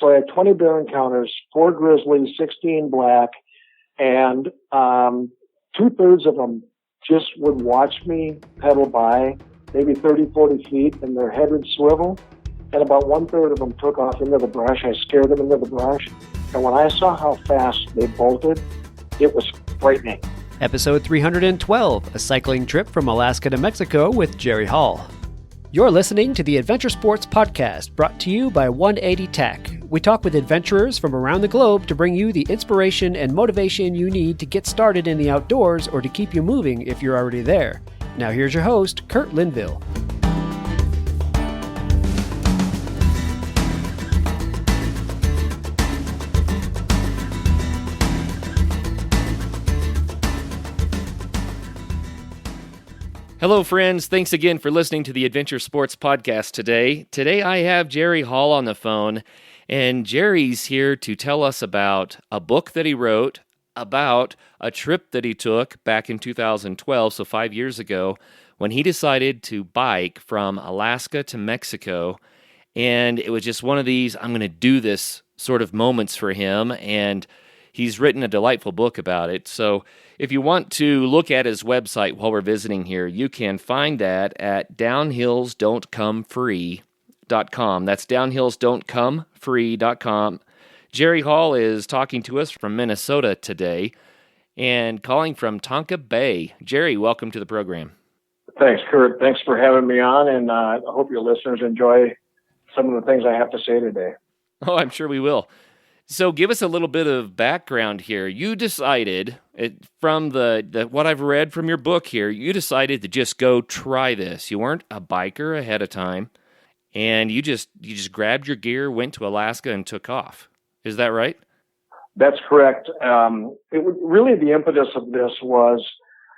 So I had 20 bear encounters, 4 grizzly, 16 black, and 2/3 of them just would watch me pedal by, maybe 30, 40 feet, and their head would swivel. And about 1/3 of them took off into the brush. I scared them into the brush. And when I saw how fast they bolted, it was frightening. Episode 312, a cycling trip from Alaska to Mexico with Jerry Holl. You're listening to the Adventure Sports Podcast, brought to you by 180 Tech. We talk with adventurers from around the globe to bring you the inspiration and motivation you need to get started in the outdoors or to keep you moving if you're already there. Now here's your host, Kurt Linville. Hello, friends. Thanks again for listening to the Adventure Sports Podcast today. Today I have Jerry Holl on the phone, and Jerry's here to tell us about a book that he wrote, about a trip that he took back in 2012, so 5 years ago, when he decided to bike from Alaska to Mexico. And it was just one of these, I'm going to do this sort of moments for him, and he's written a delightful book about it. So if you want to look at his website while we're visiting here, you can find that at downhillsdon'tcomefree.com. That's downhillsdon'tcomefree.com. Jerry Holl is talking to us from Minnesota today and calling from Tonka Bay. Jerry, welcome to the program. Thanks, Kurt. Thanks for having me on, and I hope your listeners enjoy some of the things I have to say today. Oh, I'm sure we will. So give us a little bit of background here. You decided, from the what I've read from your book here, you decided to just go try this. You weren't a biker ahead of time, and you just grabbed your gear, went to Alaska, and took off. Is that right? That's correct. Really the impetus of this was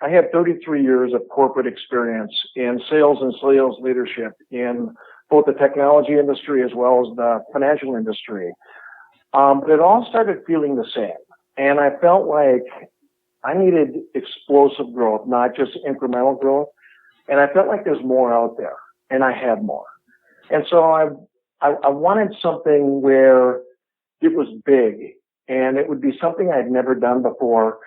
I had 33 years of corporate experience in sales and sales leadership in both the technology industry as well as the financial industry. But it all started feeling the same. And I felt like I needed explosive growth, not just incremental growth. And I felt like there's more out there, and I had more. And so I wanted something where it was big, and it would be something I'd never done before.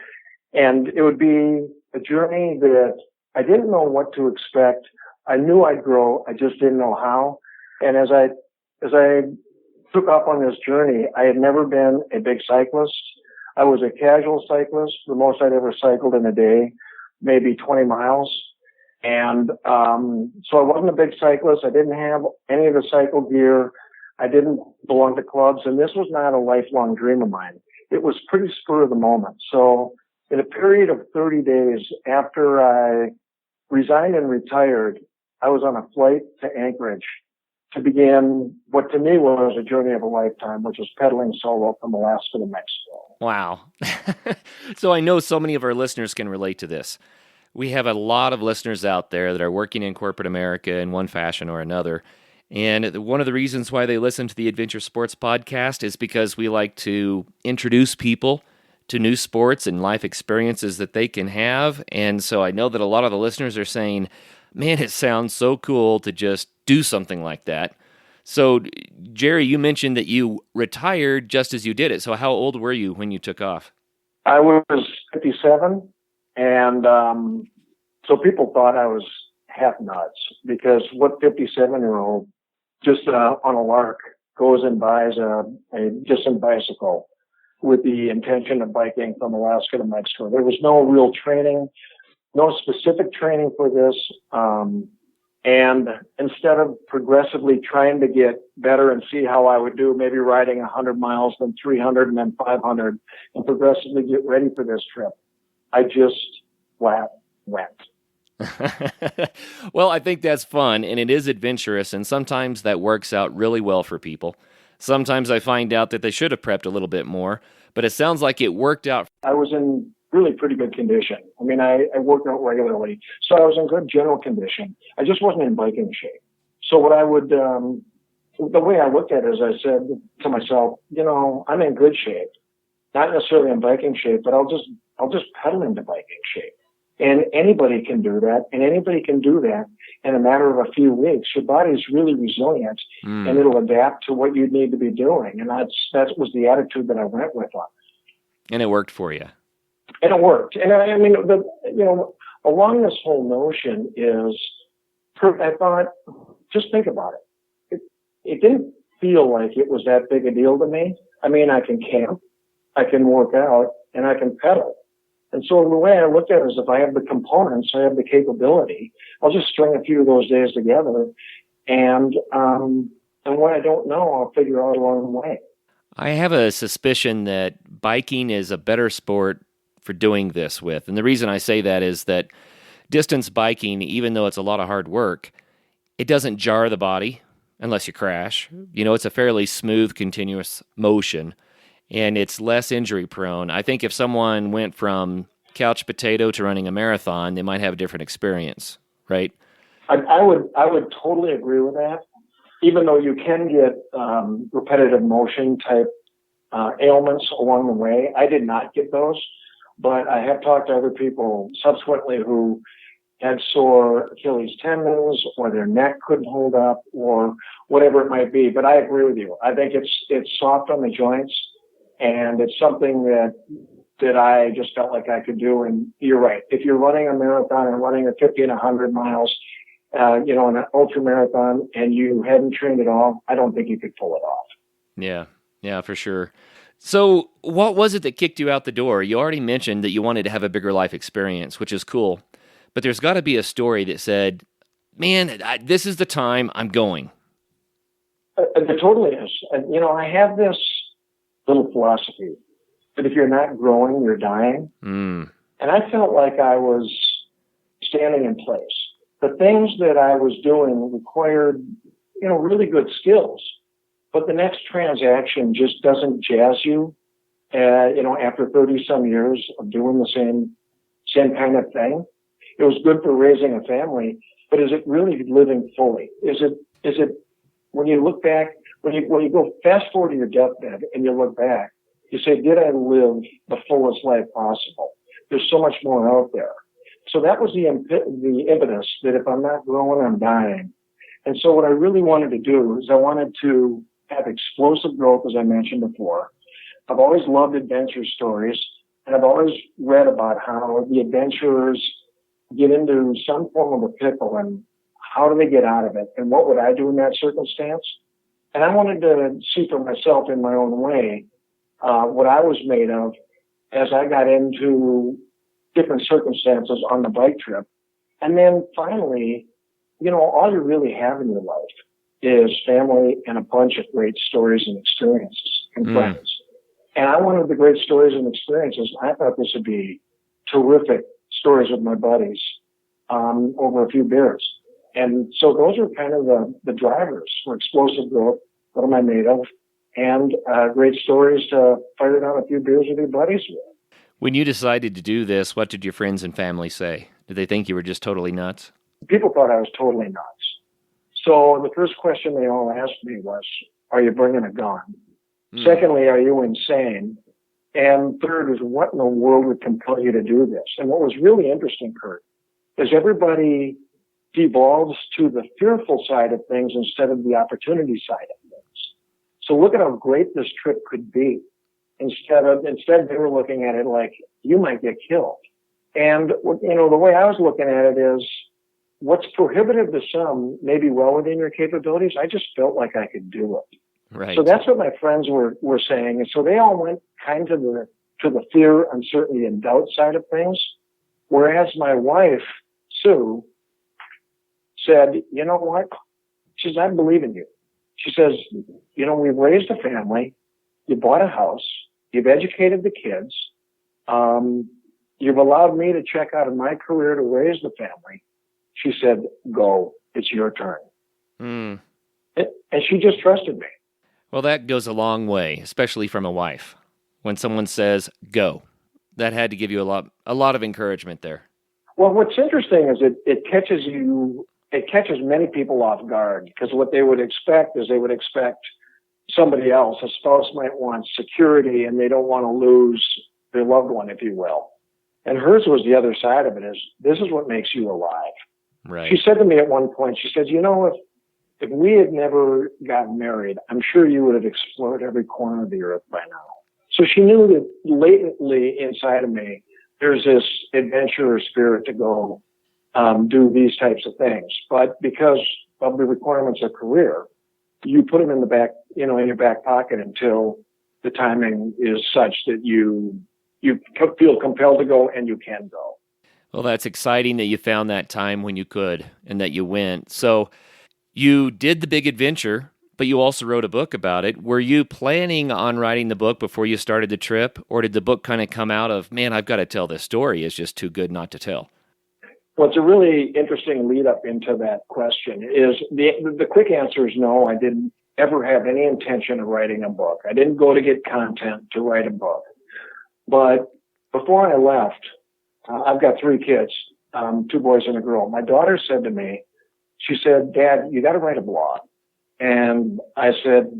And it would be a journey that I didn't know what to expect. I knew I'd grow. I just didn't know how. And as I took off on this journey, I had never been a big cyclist. I was a casual cyclist. The most I'd ever cycled in a day, maybe 20 miles. And so I wasn't a big cyclist. I didn't have any of the cycle gear. I didn't belong to clubs. And this was not a lifelong dream of mine. It was pretty spur of the moment. So in a period of 30 days after I resigned and retired, I was on a flight to Anchorage to begin what to me was a journey of a lifetime, which was pedaling solo from Alaska to Mexico. Wow. So I know so many of our listeners can relate to this. We have a lot of listeners out there that are working in corporate America in one fashion or another. And one of the reasons why they listen to the Adventure Sports Podcast is because we like to introduce people to new sports and life experiences that they can have. And so I know that a lot of the listeners are saying, man, it sounds so cool to just do something like that. So, Jerry, you mentioned that you retired just as you did it. So how old were you when you took off? I was 57, and so people thought I was half nuts, because what 57-year-old just on a lark goes and buys a distant bicycle with the intention of biking from Alaska to Mexico? There was no real training, no specific training for this. And instead of progressively trying to get better and see how I would do, maybe riding 100 miles, then 300, and then 500, and progressively get ready for this trip, I just flat went. Well, I think that's fun, and it is adventurous, and sometimes that works out really well for people. Sometimes I find out that they should have prepped a little bit more, but it sounds like it worked out. I was in really pretty good condition. I mean, I worked out regularly, so I was in good general condition. I just wasn't in biking shape. So what I would, the way I looked at it is I said to myself, I'm in good shape, not necessarily in biking shape, but I'll just pedal into biking shape. And anybody can do that, and anybody can do that in a matter of a few weeks. Your body's really resilient, and it'll adapt to what you need to be doing. And that was the attitude that I went with on. And it worked for you. And it worked. And I mean, along this whole notion is, I thought, just think about it. It didn't feel like it was that big a deal to me. I mean, I can camp, I can work out, and I can pedal. And so the way I looked at it is, if I have the components, I have the capability, I'll just string a few of those days together, and what I don't know, I'll figure out along the way. I have a suspicion that biking is a better sport for doing this with. And the reason I say that is that distance biking, even though it's a lot of hard work, it doesn't jar the body unless you crash. It's a fairly smooth, continuous motion, and it's less injury prone. I think if someone went from couch potato to running a marathon, they might have a different experience, right? I would totally agree with that. Even though you can get repetitive motion type ailments along the way, I did not get those. But I have talked to other people subsequently who had sore Achilles tendons, or their neck couldn't hold up, or whatever it might be. But I agree with you. I think it's soft on the joints, and it's something that I just felt like I could do. And you're right. If you're running a marathon and running a 50 and 100 miles, in an ultra marathon, and you hadn't trained at all, I don't think you could pull it off. Yeah, for sure. So what was it that kicked you out the door? You already mentioned that you wanted to have a bigger life experience, which is cool. But there's got to be a story that said, man, this is the time I'm going. There totally is. I have this little philosophy that if you're not growing, you're dying. And I felt like I was standing in place. The things that I was doing required, really good skills. But the next transaction just doesn't jazz you, after 30 some years of doing the same kind of thing. It was good for raising a family, but is it really living fully? Is it when you look back, when you go fast forward to your deathbed and you look back, you say, did I live the fullest life possible? There's so much more out there. So that was the impetus that if I'm not growing, I'm dying. And so what I really wanted to do is I wanted to have explosive growth, as I mentioned before. I've always loved adventure stories, and I've always read about how the adventurers get into some form of a pickle and how do they get out of it, and what would I do in that circumstance? And I wanted to see for myself in my own way what I was made of as I got into different circumstances on the bike trip. And then finally, all you really have in your life is family and a bunch of great stories and experiences and friends. And I wanted the great stories and experiences. I thought this would be terrific stories with my buddies over a few beers. And so those are kind of the drivers for explosive growth. What am I made of? And great stories to fire down a few beers with your buddies with. When you decided to do this, what did your friends and family say? Did they think you were just totally nuts? People thought I was totally nuts. So the first question they all asked me was, are you bringing a gun? Secondly, are you insane? And third is, what in the world would compel you to do this? And what was really interesting, Kurt, is everybody devolves to the fearful side of things instead of the opportunity side of things. So look at how great this trip could be. Instead they were looking at it like, you might get killed. And, the way I was looking at it is, what's prohibitive to some may be well within your capabilities. I just felt like I could do it. Right. So that's what my friends were saying. And so they all went kind of to the fear, uncertainty, and doubt side of things. Whereas my wife, Sue, said, you know what? She says, I believe in you. She says, we've raised a family. You bought a house. You've educated the kids. You've allowed me to check out of my career to raise the family. She said, go. It's your turn. And she just trusted me. Well, that goes a long way, especially from a wife. When someone says, go, that had to give you a lot of encouragement there. Well, what's interesting is it catches many people off guard, because what they would expect is somebody else, a spouse might want security, and they don't want to lose their loved one, if you will. And hers was the other side of it, is this is what makes you alive. Right. She said to me at one point, she said, if we had never gotten married, I'm sure you would have explored every corner of the earth by now. So she knew that latently inside of me, there's this adventurer spirit to go do these types of things. But because of the requirements of career, you put them in the back, in your back pocket until the timing is such that you feel compelled to go and you can go. Well, that's exciting that you found that time when you could and that you went. So you did the big adventure, but you also wrote a book about it. Were you planning on writing the book before you started the trip, or did the book kind of come out of, man, I've got to tell this story. It's just too good not to tell? Well, it's a really interesting lead up into that question. Is the quick answer is no, I didn't ever have any intention of writing a book. I didn't go to get content to write a book. But before I left, I've got 3 kids, 2 boys and a girl. My daughter said to me, she said, Dad, you got to write a blog. And I said,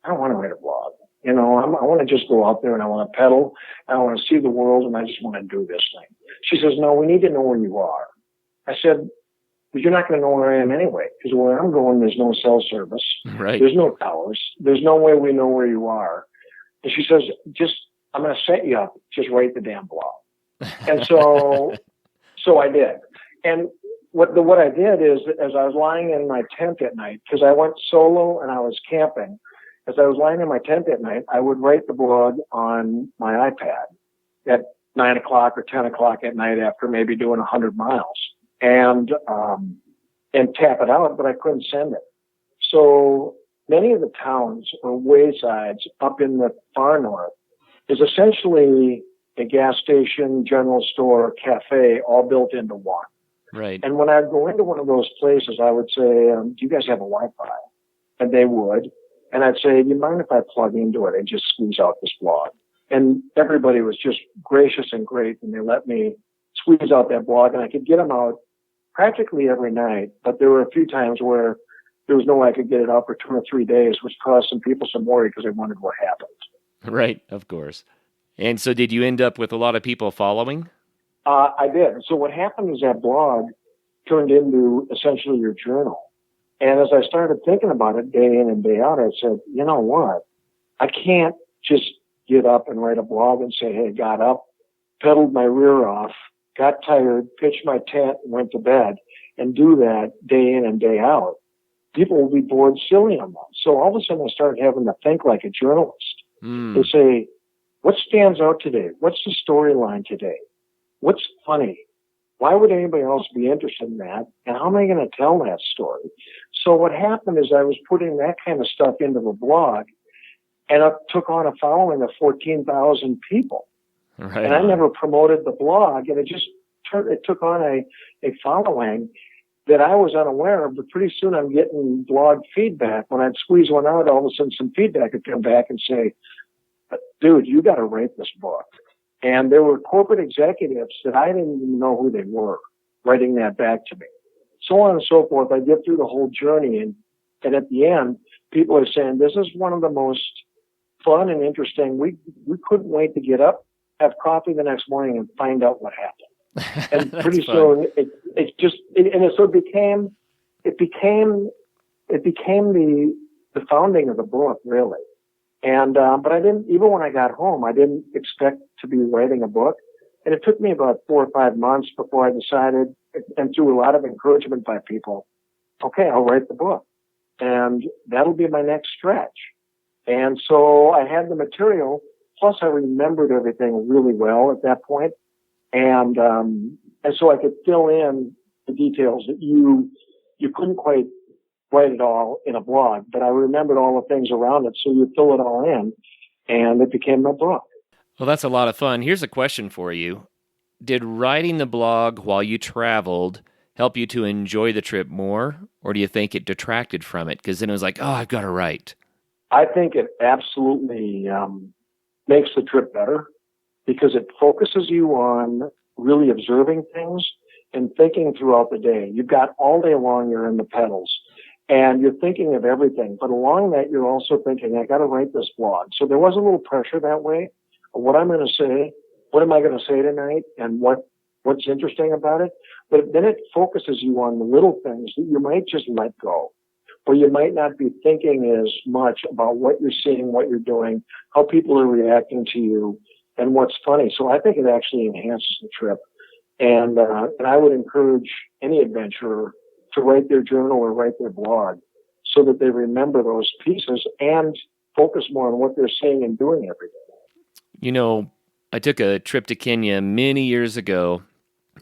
I don't want to write a blog. I want to just go out there and I want to pedal. I want to see the world and I just want to do this thing. She says, no, we need to know where you are. I said, but you're not going to know where I am anyway, because where I'm going, there's no cell service. Right. There's no towers. There's no way we know where you are. And she says, I'm going to set you up. Just write the damn blog. And so I did. And what I did is, as I was lying in my tent at night, because I went solo and I was camping, as I was lying in my tent at night, I would write the blog on my iPad at 9 o'clock or 10 o'clock at night after maybe doing 100 miles and tap it out, but I couldn't send it. So many of the towns or waysides up in the far north is essentially a gas station, general store, cafe, all built into one. Right. And when I'd go into one of those places, I would say, do you guys have a Wi-Fi? And they would. And I'd say, do you mind if I plug into it and just squeeze out this blog? And everybody was just gracious and great, and they let me squeeze out that blog, and I could get them out practically every night. But there were a few times where there was no way I could get it out for 2 or 3 days, which caused some people some worry because they wondered what happened. Right, of course. And so did you end up with a lot of people following? I did. So what happened is that blog turned into essentially your journal. And as I started thinking about it day in and day out, I said, you know what? I can't just get up and write a blog and say, hey, got up, pedaled my rear off, got tired, pitched my tent, and went to bed, and do that day in and day out. People will be bored silly on that. So all of a sudden I started having to think like a journalist. To say, what stands out today? What's the storyline today? What's funny? Why would anybody else be interested in that? And how am I going to tell that story? So what happened is I was putting that kind of stuff into the blog, and it took on a following of 14,000 people. Right. And I never promoted the blog, and it took on a following that I was unaware of, but pretty soon I'm getting blog feedback. When I'd squeeze one out, all of a sudden some feedback would come back and say, dude, you got to write this book. And there were corporate executives that I didn't even know who they were writing that back to me. So on and so forth. I get through the whole journey, and at the end, people are saying, this is one of the most fun and interesting. We couldn't wait to get up, have coffee the next morning, and find out what happened. And pretty soon, it became the founding of the book, really. And, but I didn't, even when I got home, I didn't expect to be writing a book. And it took me about 4 or 5 months before I decided, and through a lot of encouragement by people, okay, I'll write the book. And that'll be my next stretch. And so I had the material, plus I remembered everything really well at that point. And so I could fill in the details that you couldn't quite write it all in a blog, but I remembered all the things around it, so you fill it all in, and it became my book. Well, that's a lot of fun. Here's a question for you. Did writing the blog while you traveled help you to enjoy the trip more, or do you think it detracted from it? Because then it was like, oh, I've got to write. I think it absolutely makes the trip better, because it focuses you on really observing things and thinking throughout the day. You've got all day long, you're in the pedals, and you're thinking of everything. But along that, you're also thinking, I got to write this blog. So there was a little pressure that way of what I'm going to say what am I going to say tonight and what's interesting about it? But then it focuses you on the little things that you might just let go, or you might not be thinking as much about what you're seeing, what you're doing, how people are reacting to you, and what's funny. So I think it actually enhances the trip. And I would encourage any adventurer to write their journal or write their blog so that they remember those pieces and focus more on what they're seeing and doing every day. I took a trip to Kenya many years ago.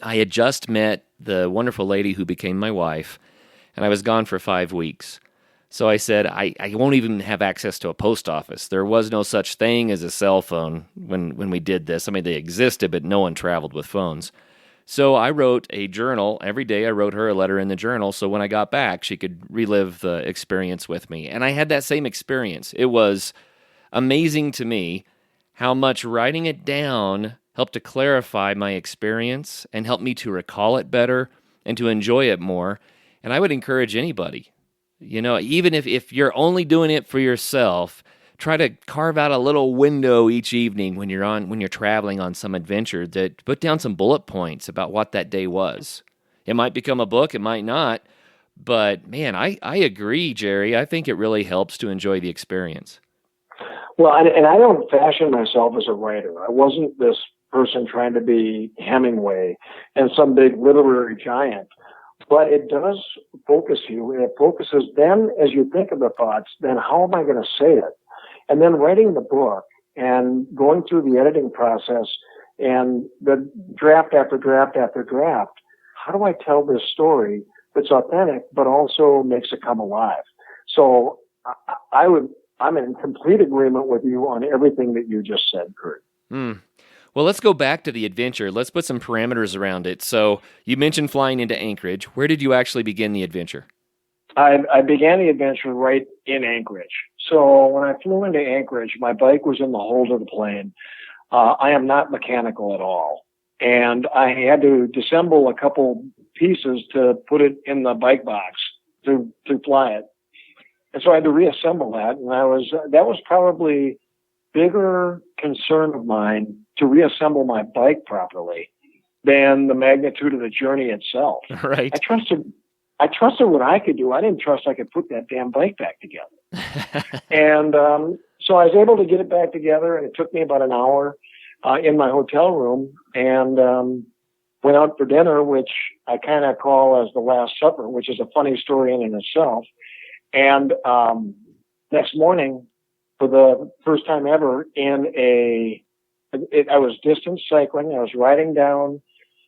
I had just met the wonderful lady who became my wife, and I was gone for 5 weeks. So I said, I won't even have access to a post office. There was no such thing as a cell phone when we did this. I mean, they existed, but no one traveled with phones. So I wrote a journal. Every day I wrote her a letter in the journal so when I got back, she could relive the experience with me. And I had that same experience. It was amazing to me how much writing it down helped to clarify my experience and help me to recall it better and to enjoy it more. And I would encourage anybody, even if you're only doing it for yourself, try to carve out a little window each evening when you're traveling on some adventure that put down some bullet points about what that day was. It might become a book, it might not, but man, I agree, Jerry. I think it really helps to enjoy the experience. Well, and I don't fashion myself as a writer. I wasn't this person trying to be Hemingway and some big literary giant. But it does focus you, and it focuses then as you think of the thoughts, then how am I going to say it? And then writing the book and going through the editing process and the draft after draft after draft. How do I tell this story that's authentic, but also makes it come alive? So I'm in complete agreement with you on everything that you just said, Kurt. Well, let's go back to the adventure. Let's put some parameters around it. So you mentioned flying into Anchorage. Where did you actually begin the adventure? I began the adventure right in Anchorage. So when I flew into Anchorage, my bike was in the hold of the plane. I am not mechanical at all. And I had to disassemble a couple pieces to put it in the bike box to fly it. And so I had to reassemble that. And that was probably bigger concern of mine to reassemble my bike properly than the magnitude of the journey itself. Right. I trusted what I could do. I didn't trust I could put that damn bike back together. And so I was able to get it back together, and it took me about an hour in my hotel room, and went out for dinner, which I kind of call as the Last Supper, which is a funny story in and itself. And next morning, for the first time ever, I was distance cycling. I was riding down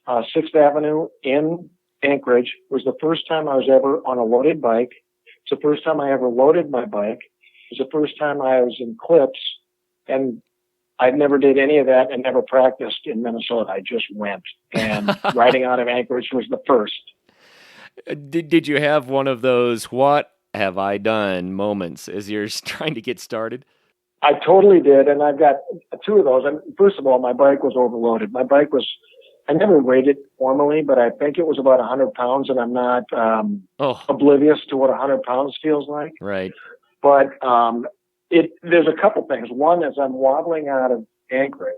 6th Avenue in Anchorage. It was the first time I was ever on a loaded bike. It's the first time I ever loaded my bike. It was the first time I was in clips, and I never did any of that and never practiced in Minnesota. I just went, and riding out of Anchorage was the first. Did you have one of those "what have I done" moments as you're trying to get started? I totally did, and I've got two of those. And first of all, my bike was overloaded. I never weighed it formally, but I think it was about 100 pounds, and I'm not oblivious to what 100 pounds feels like. Right. But there's a couple things. One, as I'm wobbling out of Anchorage,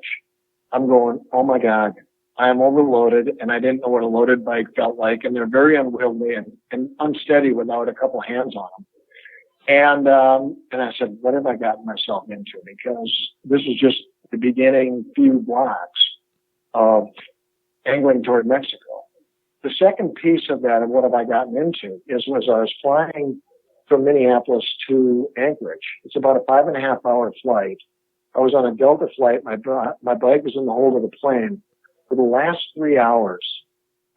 I'm going, oh my God, I am overloaded, and I didn't know what a loaded bike felt like, and they're very unwieldy and unsteady without a couple hands on them. And I said, what have I gotten myself into? Because this is just the beginning few blocks of angling toward Mexico. The second piece of that, of what have I gotten into, was I was flying from Minneapolis to Anchorage. It's about a 5.5 hour flight. I was on a Delta flight. My bike was in the hold of the plane. For the last 3 hours,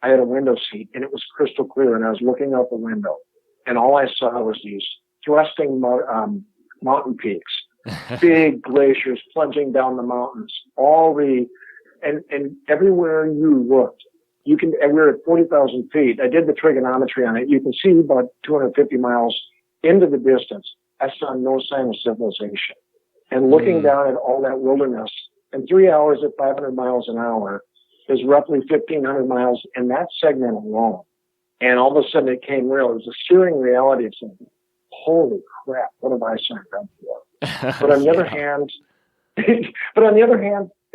I had a window seat, and it was crystal clear, and I was looking out the window, and all I saw was these thrusting mountain peaks, big glaciers plunging down the mountains, and everywhere you looked, we're at 40,000 feet. I did the trigonometry on it. You can see about 250 miles into the distance. I saw no sign of civilization. And looking down at all that wilderness, and 3 hours at 500 miles an hour is roughly 1,500 miles in that segment alone. And all of a sudden it came real. It was a searing reality of something. Holy crap, what have I signed up for? But on the other hand,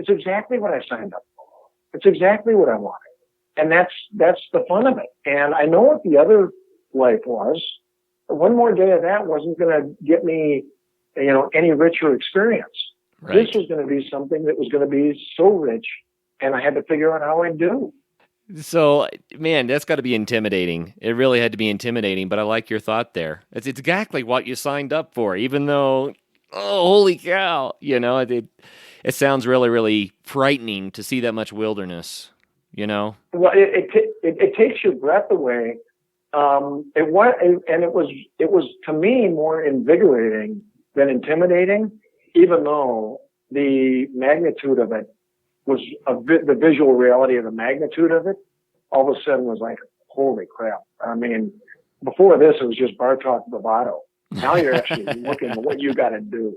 It's exactly what I signed up for. It's exactly what I wanted. And that's the fun of it. And I know what the other life was. One more day of that wasn't going to get me, any richer experience. Right. This was going to be something that was going to be so rich, and I had to figure out how I'd do. So, man, that's got to be intimidating. It really had to be intimidating, but I like your thought there. It's exactly what you signed up for, even though, oh, holy cow, it sounds really, really frightening to see that much wilderness, Well, it takes your breath away. It was to me more invigorating than intimidating, even though the magnitude of it was the visual reality of the magnitude of it, all of a sudden was like, holy crap. I mean, before this, it was just bar talk bravado. Now you're actually looking at what you got to do.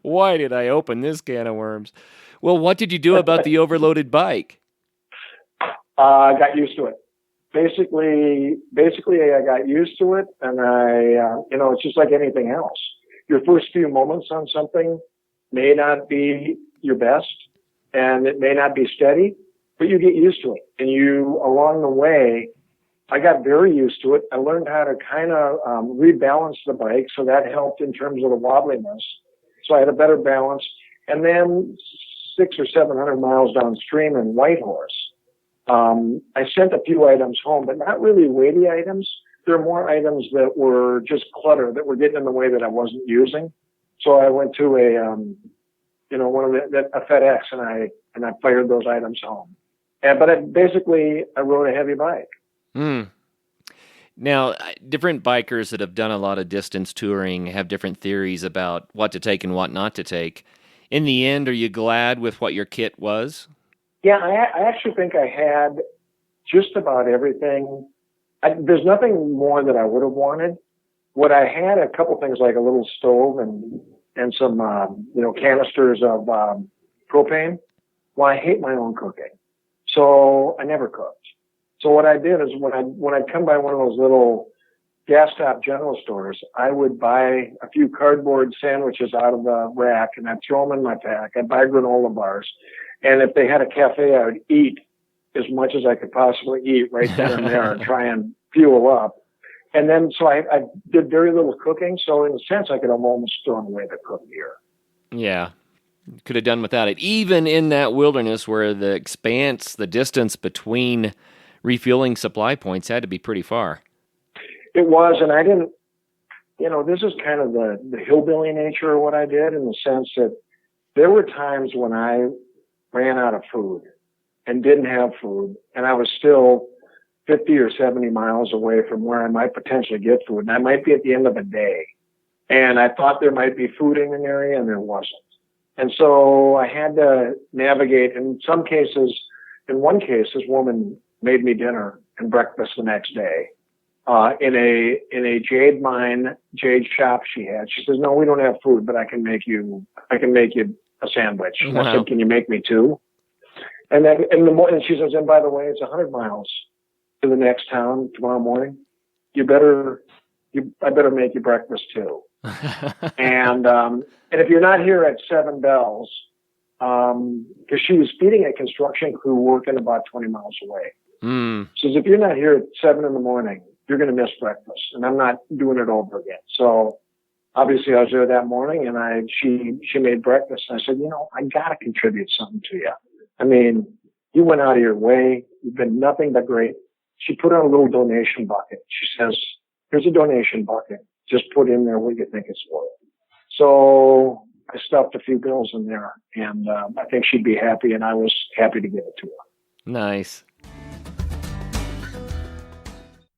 Why did I open this can of worms? Well, what did you do about the overloaded bike? I got used to it. Basically, I got used to it, and it's just like anything else. Your first few moments on something may not be your best, and it may not be steady, but you get used to it. And along the way, I got very used to it. I learned how to kind of rebalance the bike, so that helped in terms of the wobbliness. So I had a better balance. And then 600 or 700 miles downstream in Whitehorse, I sent a few items home, but not really weighty items. There were more items that were just clutter that were getting in the way that I wasn't using. So I went to a FedEx and I fired those items home. But I rode a heavy bike. Now, different bikers that have done a lot of distance touring have different theories about what to take and what not to take. In the end, are you glad with what your kit was? Yeah, I actually think I had just about everything. There's nothing more that I would have wanted. What I had, a couple things like a little stove and some, canisters of propane. Well, I hate my own cooking, so I never cooked. So what I did is when I'd come by one of those little gas stop general stores, I would buy a few cardboard sandwiches out of the rack and I'd throw them in my pack. I'd buy granola bars. And if they had a cafe, I would eat as much as I could possibly eat right then and there and try and fuel up. And then, so I did very little cooking. So in a sense, I could have almost thrown away the cook gear. Yeah. Could have done without it. Even in that wilderness where the distance between refueling supply points had to be pretty far. It was, and I didn't, this is kind of the hillbilly nature of what I did, in the sense that there were times when I ran out of food and didn't have food, and I was still 50 or 70 miles away from where I might potentially get food, and I might be at the end of a day. And I thought there might be food in an area, and there wasn't. And so I had to navigate. In one case, this woman made me dinner and breakfast the next day. In a jade shop she had. She says, "No, we don't have food, but I can make you a sandwich." Wow. I said, "Can you make me two?" And then and she says, "And by the way, it's 100 miles to the next town tomorrow morning. I better make you breakfast too." And if you're not here at 7 bells, because she was feeding a construction crew working about 20 miles away. Says, if you're not here at 7 in the morning, you're going to miss breakfast, and I'm not doing it over again. So obviously I was there that morning, and she made breakfast. And I said, I got to contribute something to you. I mean, you went out of your way. You've been nothing but great. She put on a little donation bucket. She says, "Here's a donation bucket. Just put in there what you think it's worth." So I stuffed a few bills in there, and I think she'd be happy, and I was happy to give it to her. Nice.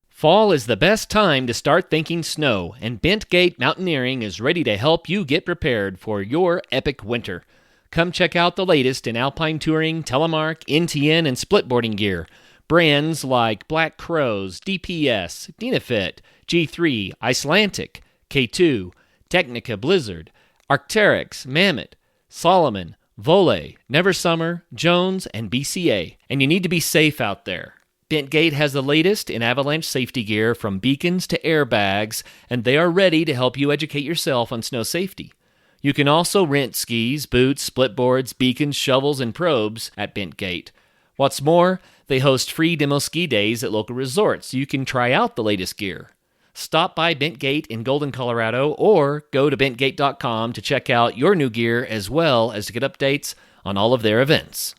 Fall is the best time to start thinking snow, and Bent Gate Mountaineering is ready to help you get prepared for your epic winter. Come check out the latest in alpine touring, telemark, NTN, and splitboarding gear. Brands like Black Crows, DPS, Dynafit, G3, Icelantic, K2, Technica Blizzard, Arc'teryx, Mammoth, Solomon, Volley, Never Summer, Jones, and BCA. And you need to be safe out there. Bent Gate has the latest in avalanche safety gear, from beacons to airbags, and they are ready to help you educate yourself on snow safety. You can also rent skis, boots, split boards, beacons, shovels, and probes at Bent Gate. What's more, they host free demo ski days at local resorts so you can try out the latest gear. Stop by Bent Gate in Golden, Colorado, or go to bentgate.com to check out your new gear as well as to get updates on all of their events.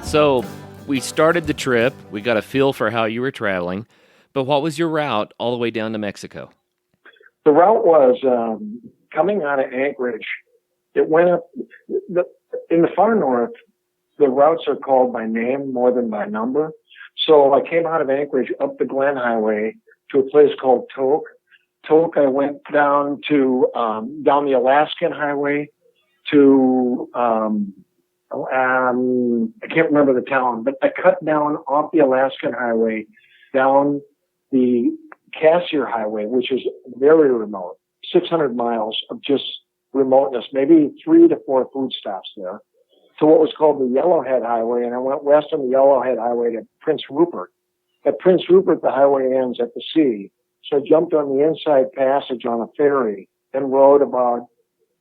So we started the trip. We got a feel for how you were traveling. But what was your route all the way down to Mexico? The route was coming out of Anchorage. It went up in the far north. The routes are called by name more than by number. So I came out of Anchorage up the Glen Highway to a place called Tok. Tok, I went down to down the Alaskan Highway to I can't remember the town, but I cut down off the Alaskan Highway down the Cassiar Highway, which is very remote, 600 miles of just remoteness, maybe 3 to 4 food stops there, to what was called the Yellowhead Highway. And I went west on the Yellowhead Highway to Prince Rupert. At Prince Rupert, the highway ends at the sea. So I jumped on the inside passage on a ferry and rode about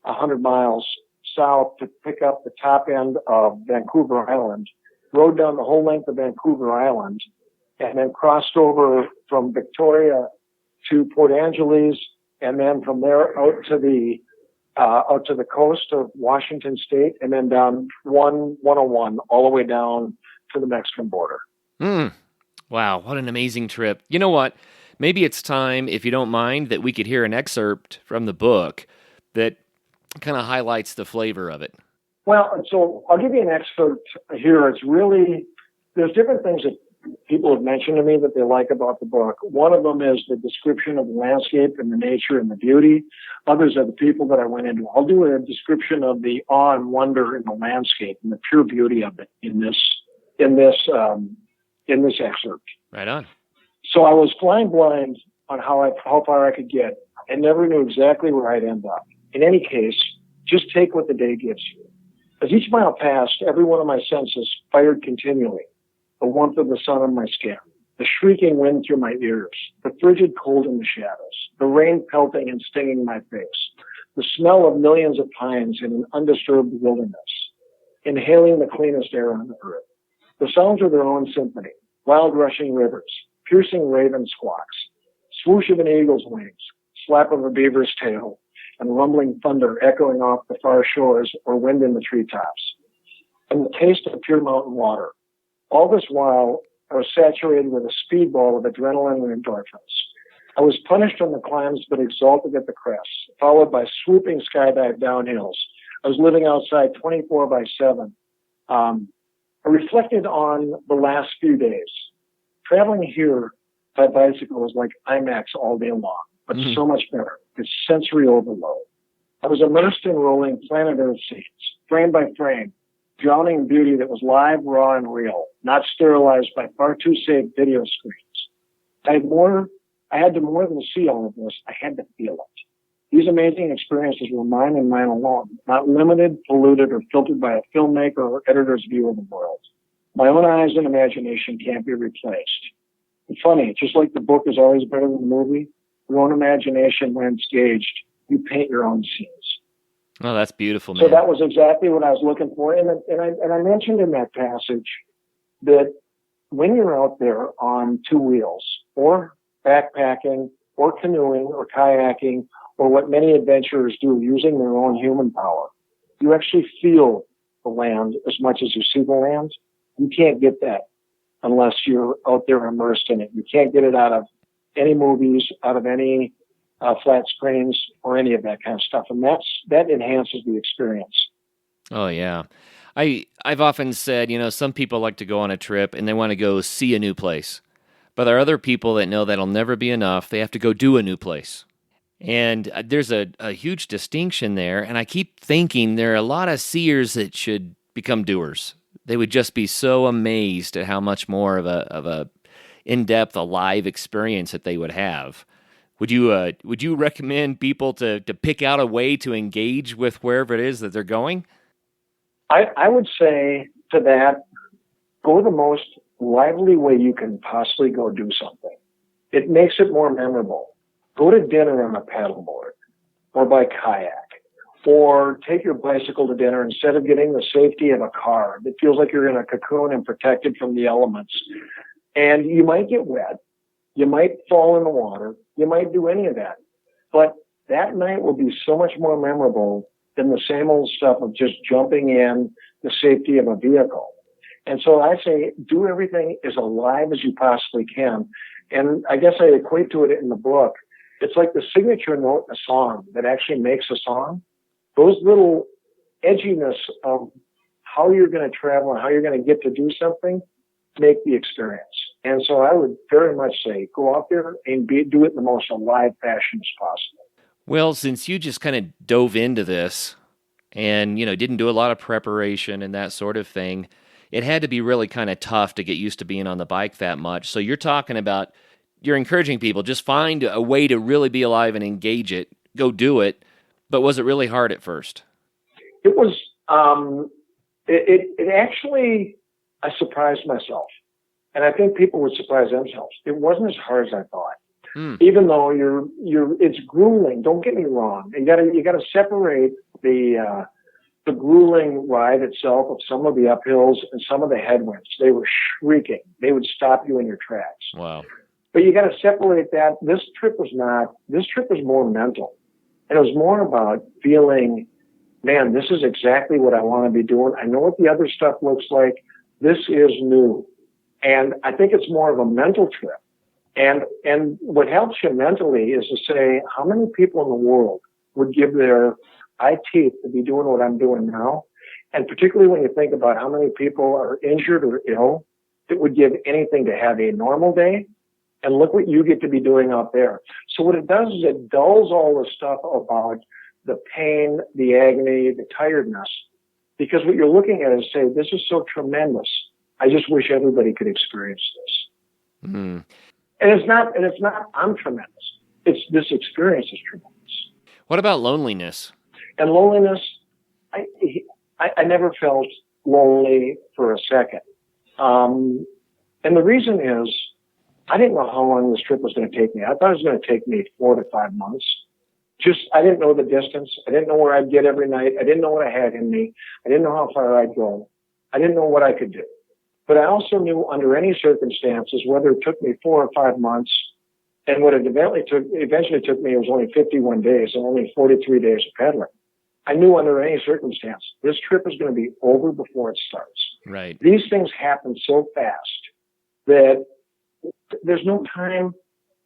100 miles south to pick up the top end of Vancouver Island, rode down the whole length of Vancouver Island, and then crossed over from Victoria to Port Angeles, and then from there out to the coast of Washington State, and then down 101 all the way down to the Mexican border. Wow, what an amazing trip. You know what? Maybe it's time, if you don't mind, that we could hear an excerpt from the book that kind of highlights the flavor of it. Well, so I'll give you an excerpt here. It's really, there's different things that people have mentioned to me that they like about the book. One of them is the description of the landscape and the nature and the beauty. Others are the people that I went into. I'll do a description of the awe and wonder in the landscape and the pure beauty of it in this excerpt. Right on. So I was flying blind on how far I could get. I never knew exactly where I'd end up. In any case, just take what the day gives you. As each mile passed, every one of my senses fired continually. The warmth of the sun on my skin, the shrieking wind through my ears, the frigid cold in the shadows, the rain pelting and stinging my face, the smell of millions of pines in an undisturbed wilderness, inhaling the cleanest air on the earth. The sounds of their own symphony, wild rushing rivers, piercing raven squawks, swoosh of an eagle's wings, slap of a beaver's tail, and rumbling thunder echoing off the far shores or wind in the treetops, and the taste of pure mountain water. All this while, I was saturated with a speedball of adrenaline and endorphins. I was punished on the climbs, but exalted at the crests, followed by swooping skydive downhills. I was living outside 24/7. I reflected on the last few days. Traveling here by bicycle was like IMAX all day long, but so much better. It's sensory overload. I was immersed in rolling planet Earth scenes, frame by frame, drowning in beauty that was live, raw, and real, not sterilized by far too safe video screens. I had to more than see all of this. I had to feel it. These amazing experiences were mine and mine alone, not limited, polluted, or filtered by a filmmaker or editor's view of the world. My own eyes and imagination can't be replaced. It's funny, just like the book is always better than the movie, your own imagination, when it's gauged, you paint your own scenes. Oh, that's beautiful, man. So that was exactly what I was looking for. And I mentioned in that passage that when you're out there on two wheels, or backpacking, or canoeing, or kayaking, or what many adventurers do using their own human power, you actually feel the land as much as you see the land. You can't get that unless you're out there immersed in it. You can't get it out of any movies, out of any flat screens, or any of that kind of stuff. And that enhances the experience. Oh, yeah. I've often said, some people like to go on a trip and they want to go see a new place. But there are other people that know that'll never be enough. They have to go do a new place. And there's a huge distinction there. And I keep thinking there are a lot of seers that should become doers. they would just be so amazed at how much more of a in-depth, alive experience that they would have. Would you recommend people to pick out a way to engage with wherever it is that they're going? I would say to that, go the most lively way you can possibly go do something. It makes it more memorable. Go to dinner on a paddleboard or by kayak, or take your bicycle to dinner instead of getting the safety of a car that feels like you're in a cocoon and protected from the elements. And you might get wet. You might fall in the water. You might do any of that. But that night will be so much more memorable than the same old stuff of just jumping in the safety of a vehicle. And so I say do everything as alive as you possibly can. And I guess I equate to it in the book. It's like the signature note in a song that actually makes a song. Those little edginess of how you're going to travel and how you're going to get to do something make the experience. And so I would very much say go out there and do it in the most alive fashion as possible. Well, since you just kind of dove into this and, didn't do a lot of preparation and that sort of thing, it had to be really kind of tough to get used to being on the bike that much. So you're encouraging people, just find a way to really be alive and engage it, go do it. But was it really hard at first? It was, it actually, I surprised myself. And I think people would surprise themselves. It wasn't as hard as I thought. Even though it's grueling. Don't get me wrong. You gotta separate the grueling ride itself of some of the uphills and some of the headwinds. They were shrieking. They would stop you in your tracks. Wow. But you gotta separate that. This trip was more mental. And it was more about feeling, man, this is exactly what I want to be doing. I know what the other stuff looks like. This is new. And I think it's more of a mental trip. And what helps you mentally is to say, how many people in the world would give their eye teeth to be doing what I'm doing now? And particularly when you think about how many people are injured or ill that would give anything to have a normal day. And look what you get to be doing out there. So what it does is it dulls all the stuff about the pain, the agony, the tiredness. Because what you're looking at is say, this is so tremendous. I just wish everybody could experience this. Mm-hmm. And it's not, I'm tremendous. It's this experience is tremendous. What about loneliness? And loneliness, I never felt lonely for a second. And the reason is, I didn't know how long this trip was going to take me. I thought it was going to take me 4 to 5 months. I didn't know the distance. I didn't know where I'd get every night. I didn't know what I had in me. I didn't know how far I'd go. I didn't know what I could do. But I also knew under any circumstances, whether it took me 4 or 5 months, and what it eventually took me was only 51 days and only 43 days of pedaling. I knew under any circumstance, this trip is going to be over before it starts. Right. These things happen so fast that there's no time,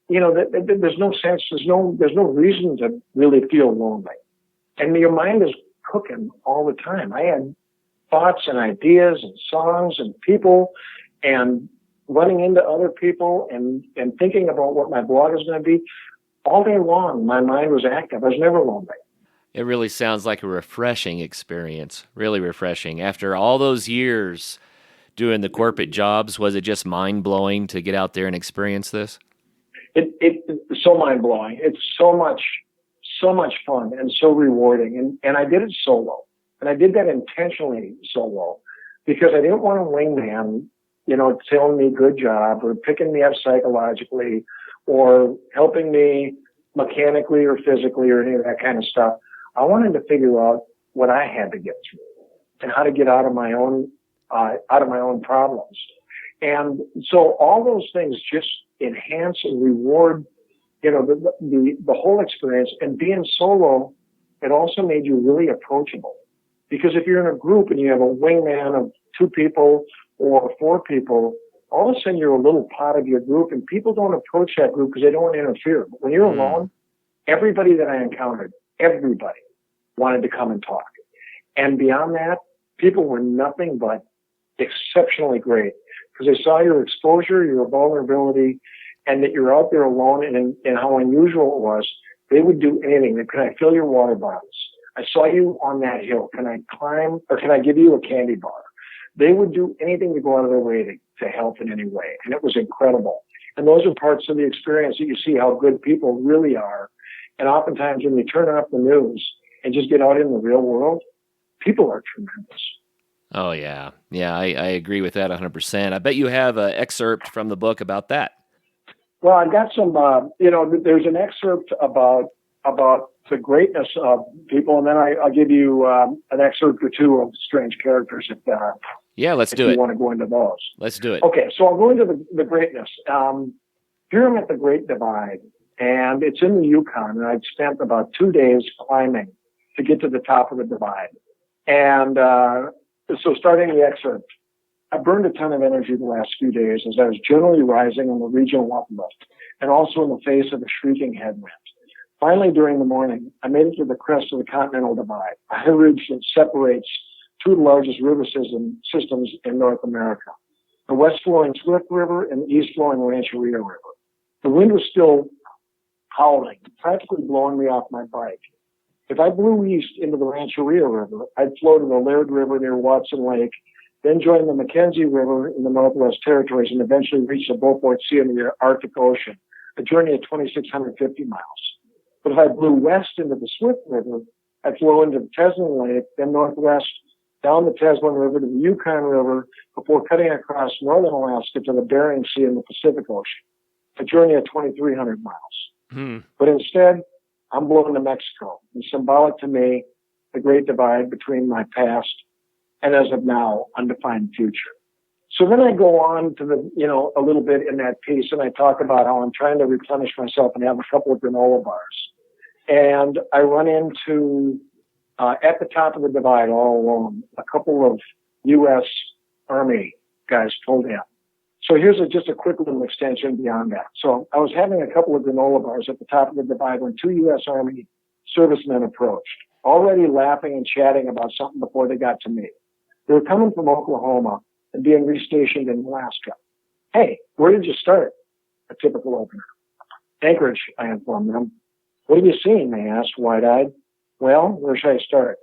there's no sense, there's no reason to really feel lonely. And your mind is cooking all the time. I had thoughts and ideas and songs and people and running into other people and thinking about what my blog is going to be. All day long, my mind was active. I was never lonely. It really sounds like a refreshing experience, really refreshing. After all those years doing the corporate jobs, was it just mind-blowing to get out there and experience this? It's so mind-blowing. It's so much fun and so rewarding. And I did it solo. And I did that intentionally solo because I didn't want a wingman, telling me good job or picking me up psychologically or helping me mechanically or physically or any of that kind of stuff. I wanted to figure out what I had to get through and how to get out of my own problems. And so all those things just enhance and reward, the whole experience. And being solo, it also made you really approachable. Because if you're in a group and you have a wingman of 2 people or 4 people, all of a sudden you're a little part of your group and people don't approach that group because they don't want to interfere. But when you're alone, everybody that I encountered, everybody wanted to come and talk. And beyond that, people were nothing but exceptionally great because they saw your exposure, your vulnerability, and that you're out there alone and how unusual it was. They would do anything. Can I fill your water bottles? I saw you on that hill. Can I climb or can I give you a candy bar? They would do anything to go out of their way to help in any way. And it was incredible. And those are parts of the experience that you see how good people really are. And oftentimes when you turn off the news and just get out in the real world, people are tremendous. Oh, yeah. Yeah, I agree with that 100%. I bet you have an excerpt from the book about that. Well, I've got some, there's an excerpt about the greatness of people, and then I'll give you an excerpt or two of strange characters if let's do you it. want to go into those. Let's do it. Okay, so I'll go into the greatness. Here I'm at the Great Divide, and it's in the Yukon, and I'd spent about 2 days climbing to get to the top of the divide. And so starting the excerpt, I burned a ton of energy the last few days as I was generally rising in the regional uplift and also in the face of a shrieking headwind. Finally, during the morning, I made it to the crest of the Continental Divide, a ridge that separates two of the largest river systems in North America, the west-flowing Swift River and the east-flowing Rancheria River. The wind was still howling, practically blowing me off my bike. If I blew east into the Rancheria River, I'd flow to the Laird River near Watson Lake, then join the Mackenzie River in the Northwest Territories, and eventually reach the Beaufort Sea in the Arctic Ocean, a journey of 2,650 miles. But if I blew west into the Swift River, I'd flow into the Teslin Lake, then northwest down the Teslin River to the Yukon River before cutting across northern Alaska to the Bering Sea in the Pacific Ocean, a journey of 2,300 miles. But instead, I'm blown to Mexico, and symbolic to me, the Great Divide between my past and as of now, undefined future. So then I go on to a little bit in that piece, and I talk about how I'm trying to replenish myself and have a couple of granola bars. And I run into, at the top of the divide all alone, a couple of U.S. Army guys pulled in. So here's just a quick little extension beyond that. So I was having a couple of granola bars at the top of the divide when two U.S. Army servicemen approached, already laughing and chatting about something before they got to me. They were coming from Oklahoma and being restationed in Alaska. Hey, where did you start? A typical opener. Anchorage, I informed them. What have you seen? They asked, wide-eyed. Well, where should I start?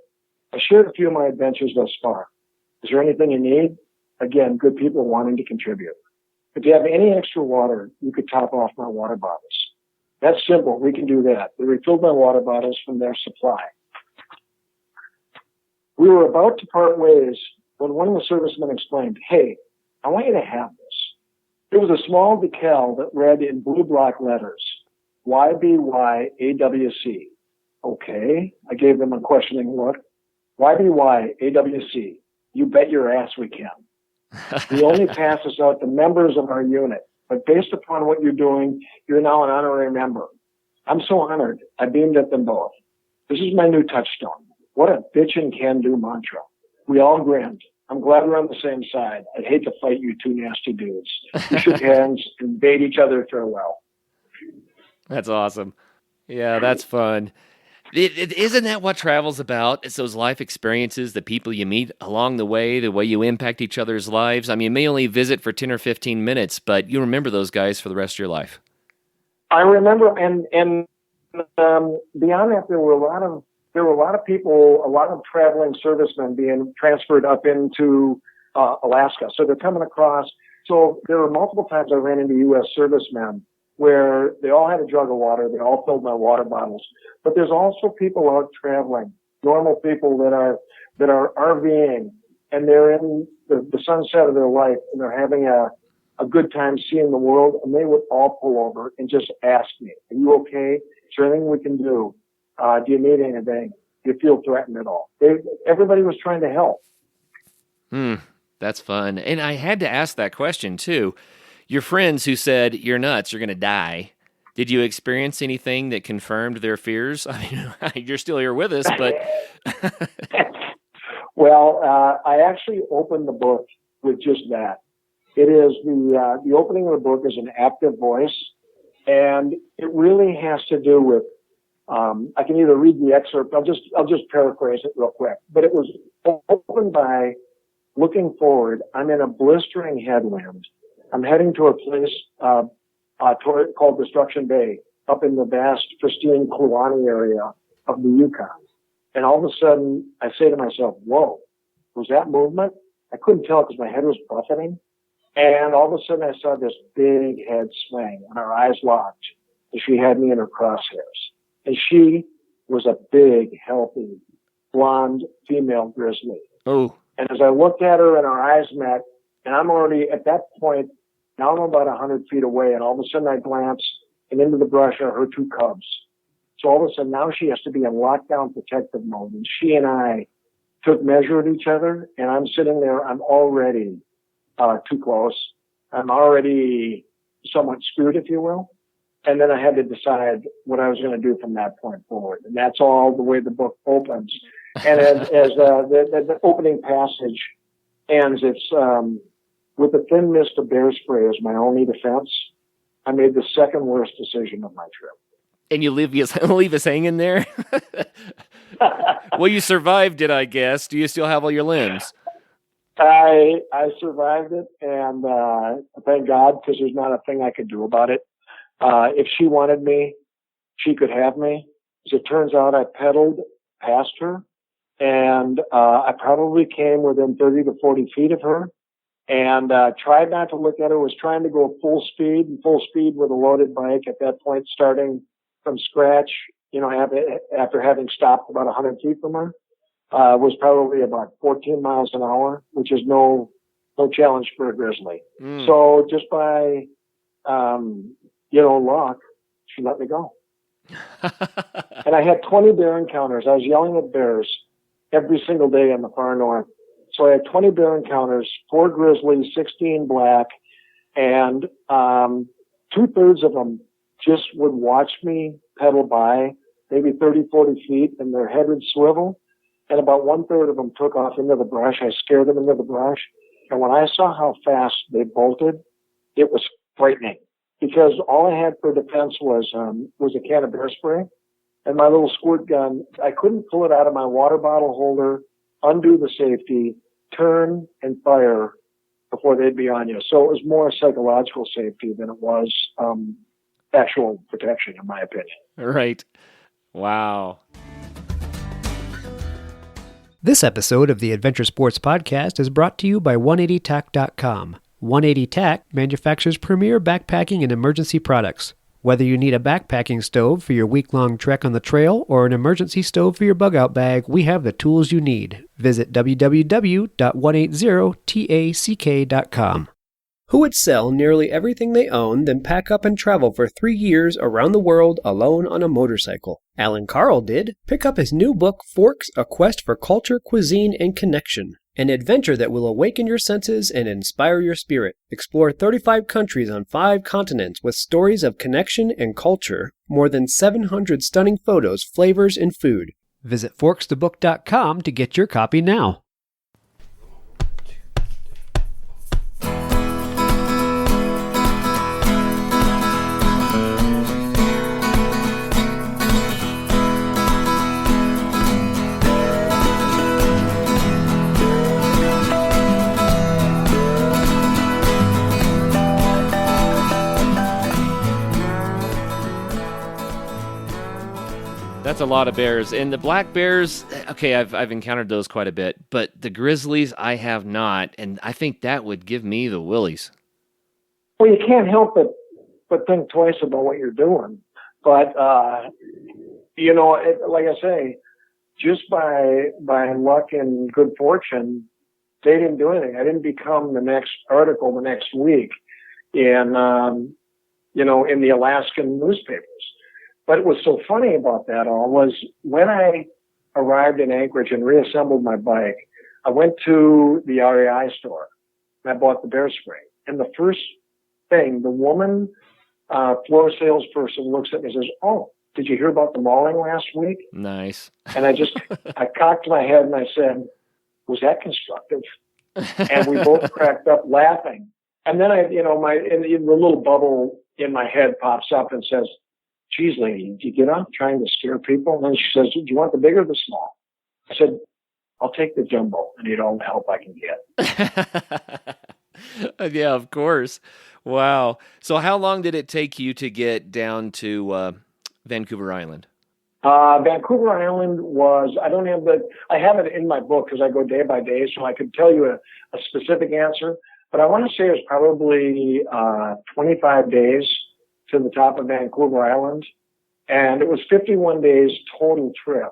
I shared a few of my adventures thus far. Is there anything you need? Again, good people wanting to contribute. If you have any extra water, you could top off my water bottles. That's simple. We can do that. They refilled my water bottles from their supply. We were about to part ways when one of the servicemen exclaimed, hey, I want you to have this. It was a small decal that read in blue block letters, YBYAWC. Okay, I gave them a questioning look. YBYAWC, you bet your ass we can. We only pass this out to members of our unit, but based upon what you're doing, you're now an honorary member. I'm so honored, I beamed at them both. This is my new touchstone. What a bitchin' can-do mantra. We all grinned. I'm glad we're on the same side. I'd hate to fight you two nasty dudes. We shook hands and bade each other farewell. That's awesome. Yeah, that's fun. Isn't that what travel's about? It's those life experiences, the people you meet along the way you impact each other's lives. I mean, you may only visit for 10 or 15 minutes, but you remember those guys for the rest of your life. I remember, and beyond that, there were a lot of people, a lot of traveling servicemen being transferred up into Alaska. So they're coming across. So there were multiple times I ran into U.S. servicemen where they all had a jug of water. They all filled my water bottles. But there's also people out traveling, normal people that are RVing, and they're in the sunset of their life, and they're having a good time seeing the world, and they would all pull over and just ask me, are you okay? Is there anything we can do? Do you need anything? Do you feel threatened at all? Everybody was trying to help. That's fun. And I had to ask that question, too. Your friends who said, you're nuts, you're going to die, did you experience anything that confirmed their fears? I mean, you're still here with us, but... Well, I actually opened the book with just that. It is the opening of the book is an active voice, and it really has to do with I can either read the excerpt. I'll just paraphrase it real quick. But it was opened by looking forward. I'm in a blistering headwind. I'm heading to a place called Destruction Bay, up in the vast, pristine Kluane area of the Yukon. And all of a sudden, I say to myself, "Whoa, was that movement?" I couldn't tell because my head was buffeting. And all of a sudden I saw this big head swing and our eyes locked. And she had me in her crosshairs. And she was a big, healthy, blonde female grizzly. Oh. And as I looked at her and our eyes met, and I'm already at that point, now I'm about 100 feet away, and all of a sudden I glance, and into the brush are her two cubs. So all of a sudden now she has to be in lockdown protective mode, and she and I took measure of each other, and I'm sitting there, I'm already too close. I'm already somewhat screwed, if you will. And then I had to decide what I was going to do from that point forward. And that's all the way the book opens. And as the opening passage ends, it's with a thin mist of bear spray as my only defense. I made the second worst decision of my trip. And you leave us hanging there? Well, you survived it, I guess. Do you still have all your limbs? I survived it, and thank God, because there's not a thing I could do about it. If she wanted me, she could have me. As it turns out, I pedaled past her, and I probably came within 30 to 40 feet of her, and tried not to look at her, was trying to go full speed with a loaded bike at that point, starting from scratch, after having stopped about 100 feet from her. Was probably about 14 miles an hour, which is no challenge for a grizzly. So just by, luck, she let me go. And I had 20 bear encounters. I was yelling at bears every single day in the far north. So I had 20 bear encounters, 4 grizzlies, 16 black, and 2/3 of them just would watch me pedal by, maybe 30, 40 feet, and their head would swivel. And about 1/3 of them took off into the brush. I scared them into the brush. And when I saw how fast they bolted, it was frightening, because all I had for defense was a can of bear spray and my little squirt gun. I couldn't pull it out of my water bottle holder, undo the safety, turn and fire before they'd be on you. So it was more psychological safety than it was actual protection, in my opinion. Right. Wow. This episode of the Adventure Sports Podcast is brought to you by 180tac.com. 180tac manufactures premier backpacking and emergency products. Whether you need a backpacking stove for your week-long trek on the trail or an emergency stove for your bug-out bag, we have the tools you need. Visit www.180tac.com. Who would sell nearly everything they own, then pack up and travel for 3 years around the world alone on a motorcycle? Alan Carl did. Pick up his new book, Forks, A Quest for Culture, Cuisine, and Connection. An adventure that will awaken your senses and inspire your spirit. Explore 35 countries on 5 continents with stories of connection and culture, more than 700 stunning photos, flavors, and food. Visit forksthebook.com to get your copy now. That's a lot of bears. And the black bears, okay, I've encountered those quite a bit, but the grizzlies I have not, and I think that would give me the willies. Well, you can't help but think twice about what you're doing. But like I say, just by luck and good fortune, they didn't do anything. I didn't become the next article the next week in the Alaskan newspapers. But what was so funny about that all was when I arrived in Anchorage and reassembled my bike, I went to the REI store and I bought the bear spray. And the first thing, the woman floor salesperson looks at me and says, "Oh, did you hear about the mauling last week?" Nice. And I cocked my head and I said, "Was that constructive?" And we both cracked up laughing. And then the little bubble in my head pops up and says, "Geez, lady, did you get up trying to scare people?" And then she says, "Do you want the big or the small?" I said, "I'll take the jumbo. I need all the help I can get." Yeah, of course. Wow. So how long did it take you to get down to Vancouver Island? Vancouver Island was, I have it in my book because I go day by day, so I could tell you a specific answer, but I want to say it was probably 25 days to the top of Vancouver Island, and it was 51 days total trip.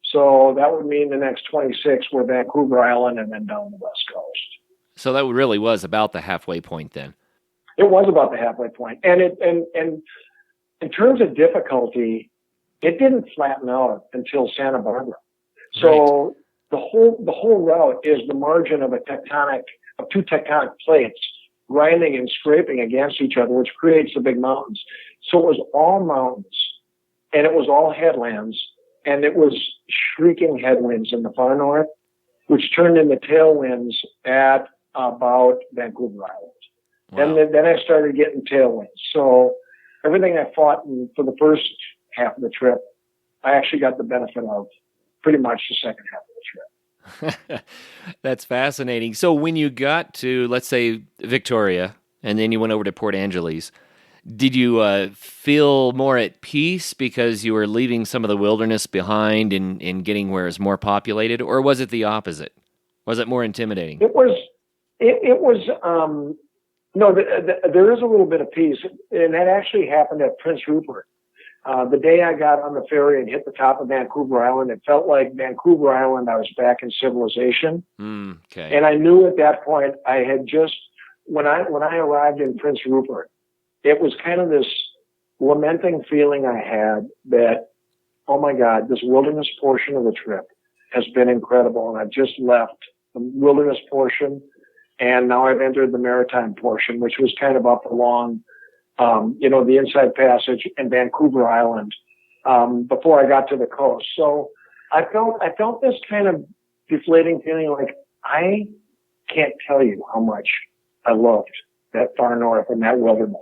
So that would mean the next 26 were Vancouver Island and then down the West Coast. So that really was about the halfway point then. It was about the halfway point. And in terms of difficulty, it didn't flatten out until Santa Barbara. So right. the whole route is the margin of two tectonic plates grinding and scraping against each other, which creates the big mountains. So it was all mountains and it was all headlands, and it was shrieking headwinds in the far north, which turned into tailwinds at about Vancouver Island. Wow. And then I started getting tailwinds. So everything I fought for the first half of the trip, I actually got the benefit of pretty much the second half of the trip. That's fascinating. So when you got to, let's say, Victoria, and then you went over to Port Angeles, did you feel more at peace because you were leaving some of the wilderness behind and getting where it's more populated, or was it the opposite? Was it more intimidating? It was. No, there is a little bit of peace, and that actually happened at Prince Rupert. The day I got on the ferry and hit the top of Vancouver Island, it felt like Vancouver Island, I was back in civilization. Okay. And I knew at that point I had just, when I arrived in Prince Rupert, it was kind of this lamenting feeling I had that, oh my God, this wilderness portion of the trip has been incredible. And I've just left the wilderness portion, and now I've entered the maritime portion, which was kind of up along, the Inside Passage and Vancouver Island, before I got to the coast. So I felt this kind of deflating feeling like I can't tell you how much I loved that far north and that wilderness.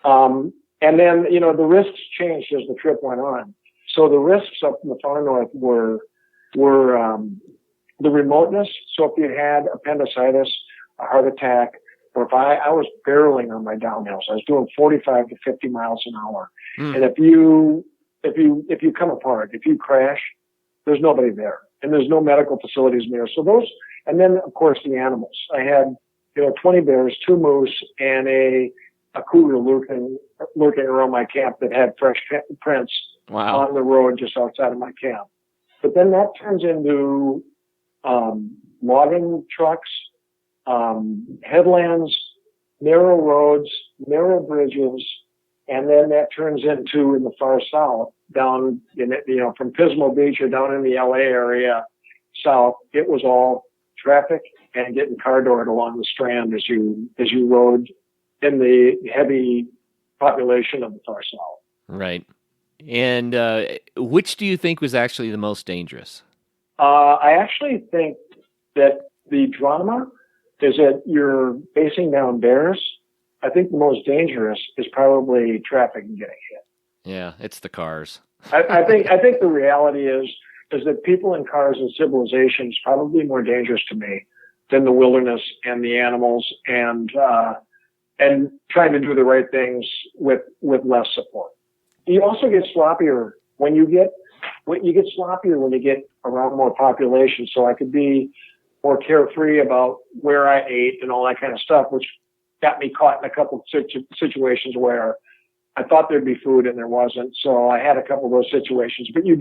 And then, the risks changed as the trip went on. So the risks up in the far north were the remoteness. So if you had appendicitis, a heart attack, or if I was barreling on my downhills, I was doing 45 to 50 miles an hour. And if you come apart, if you crash, there's nobody there, and there's no medical facilities near. So those, and then of course the animals. I had 20 bears, 2 moose, and a cougar lurking around my camp that had fresh prints on the road just outside of my camp. But then that turns into logging trucks, headlands, narrow roads, narrow bridges, and then that turns into, in the far south, down in from Pismo Beach or down in the LA area south, it was all traffic and getting car doored along the Strand as you rode in the heavy population of the far south. Right. And which do you think was actually the most dangerous? I actually think that the drama is that you're facing down bears. I think the most dangerous is probably traffic and getting hit. Yeah, it's the cars. I think the reality is that people in cars and civilization is probably more dangerous to me than the wilderness and the animals and trying to do the right things with less support. You also get sloppier when you get around more population. So I could be more carefree about where I ate and all that kind of stuff, which got me caught in a couple of situations where I thought there'd be food and there wasn't. So I had a couple of those situations, but you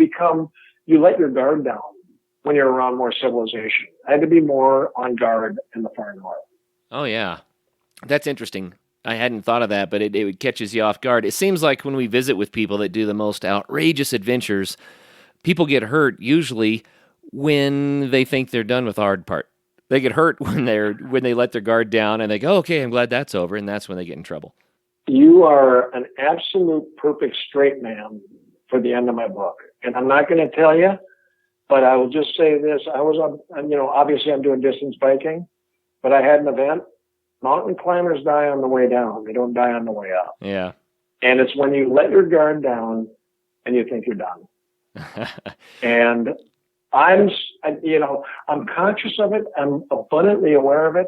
let your guard down when you're around more civilization. I had to be more on guard in the far north. Oh yeah. That's interesting. I hadn't thought of that, but it catches you off guard. It seems like when we visit with people that do the most outrageous adventures, people get hurt usually when they think they're done with the hard part. They get hurt when they let their guard down and they go, okay, I'm glad that's over, and that's when they get in trouble. You are an absolute perfect straight man for the end of my book. And I'm not going to tell you, but I will just say this. Obviously I'm doing distance biking, but I had an event. Mountain climbers die on the way down. They don't die on the way up. Yeah. And it's when you let your guard down and you think you're done. And I'm conscious of it. I'm abundantly aware of it.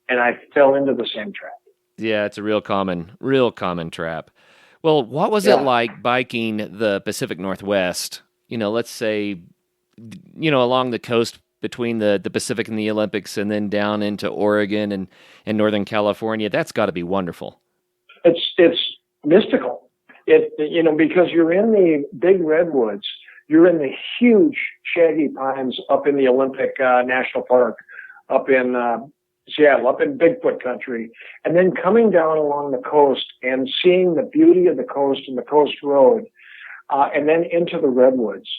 And I fell into the same trap. Yeah, it's a real common trap. Well, what was Yeah. it like biking the Pacific Northwest? Let's say, along the coast between the Pacific and the Olympics, and then down into Oregon and Northern California. That's got to be wonderful. It's mystical. Because you're in the big redwoods, you're in the huge shaggy pines up in the Olympic National Park, up in Seattle, up in Bigfoot country, and then coming down along the coast and seeing the beauty of the coast and the coast road, and then into the redwoods,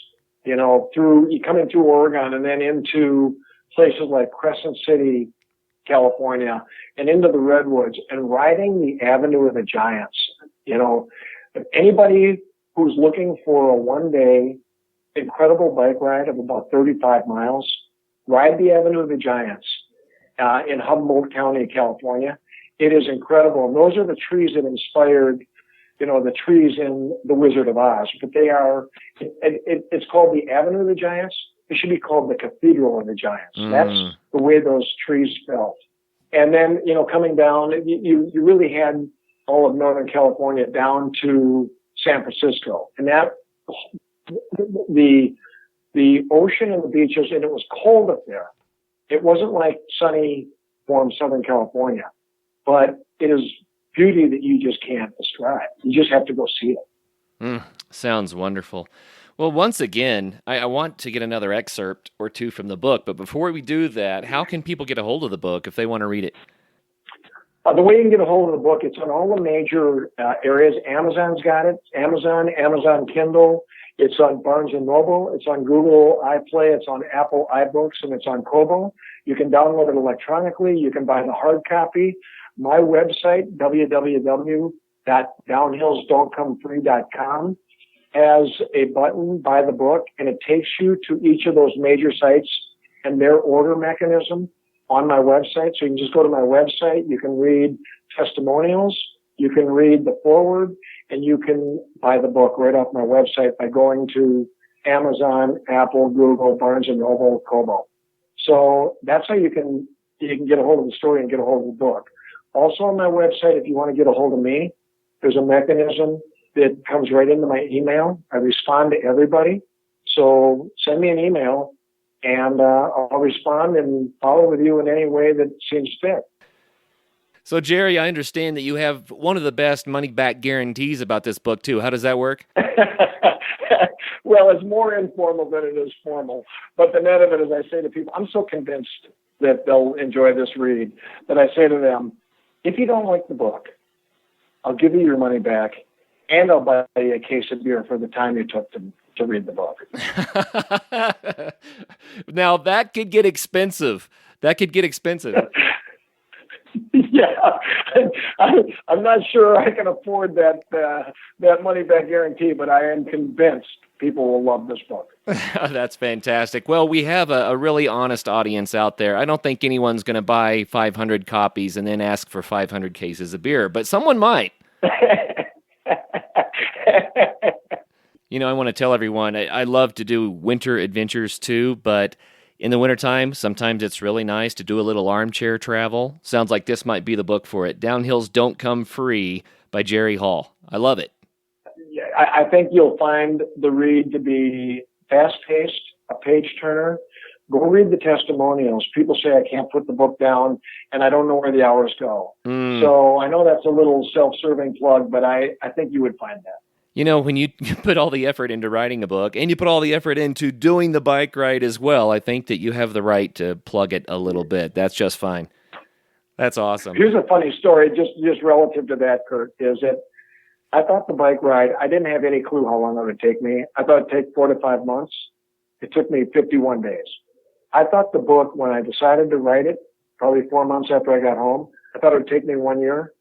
coming through Oregon and then into places like Crescent City, California, and into the redwoods and riding the Avenue of the Giants. If anybody who's looking for a one-day incredible bike ride of about 35 miles, ride the Avenue of the Giants in Humboldt County, California. It is incredible. And those are the trees that inspired, the trees in The Wizard of Oz. But they are, it's called the Avenue of the Giants. It should be called the Cathedral of the Giants. That's the way those trees felt. And then, coming down, you really had all of Northern California down to San Francisco. And that, the ocean and the beaches, and it was cold up there. It wasn't like sunny, warm Southern California, but it is beauty that you just can't describe. You just have to go see it. Sounds wonderful. Well, once again, I want to get another excerpt or two from the book, but before we do that, how can people get a hold of the book if they want to read it? The way you can get a hold of the book, it's on all the major areas. Amazon's got it. Amazon Kindle. It's on Barnes & Noble. It's on Google iPlay. It's on Apple iBooks, and it's on Kobo. You can download it electronically. You can buy the hard copy. My website, www.downhillsdon'tcomefree.com, has a button, buy the book, and it takes you to each of those major sites and their order mechanism on my website. So you can just go to my website. You can read testimonials. You can read the foreword, and you can buy the book right off my website by going to Amazon, Apple, Google, Barnes & Noble, Kobo. So that's how you can get a hold of the story and get a hold of the book. Also on my website, if you want to get a hold of me, there's a mechanism that comes right into my email. I respond to everybody. So send me an email, and I'll respond and follow with you in any way that seems fit. So, Jerry, I understand that you have one of the best money-back guarantees about this book, too. How does that work? Well, it's more informal than it is formal. But the net of it is I say to people, I'm so convinced that they'll enjoy this read that I say to them, if you don't like the book, I'll give you your money back, and I'll buy you a case of beer for the time you took to read the book. Now, that could get expensive. Yeah, I'm not sure I can afford that money back guarantee, but I am convinced people will love this book. That's fantastic. Well, we have a really honest audience out there. I don't think anyone's going to buy 500 copies and then ask for 500 cases of beer, but someone might. I want to tell everyone, I love to do winter adventures too, but in the wintertime, sometimes it's really nice to do a little armchair travel. Sounds like this might be the book for it. Downhills Don't Come Free by Jerry Holl. I love it. Yeah, I think you'll find the read to be fast-paced, a page-turner. Go read the testimonials. People say I can't put the book down, and I don't know where the hours go. So I know that's a little self-serving plug, but I think you would find that. When you put all the effort into writing a book and you put all the effort into doing the bike ride as well, I think that you have the right to plug it a little bit. That's just fine. That's awesome. Here's a funny story, just relative to that, Kurt, is that I thought the bike ride, I didn't have any clue how long it would take me. I thought it'd take 4 to 5 months. It took me 51 days. I thought the book, when I decided to write it, probably 4 months after I got home, I thought it would take me 1 year.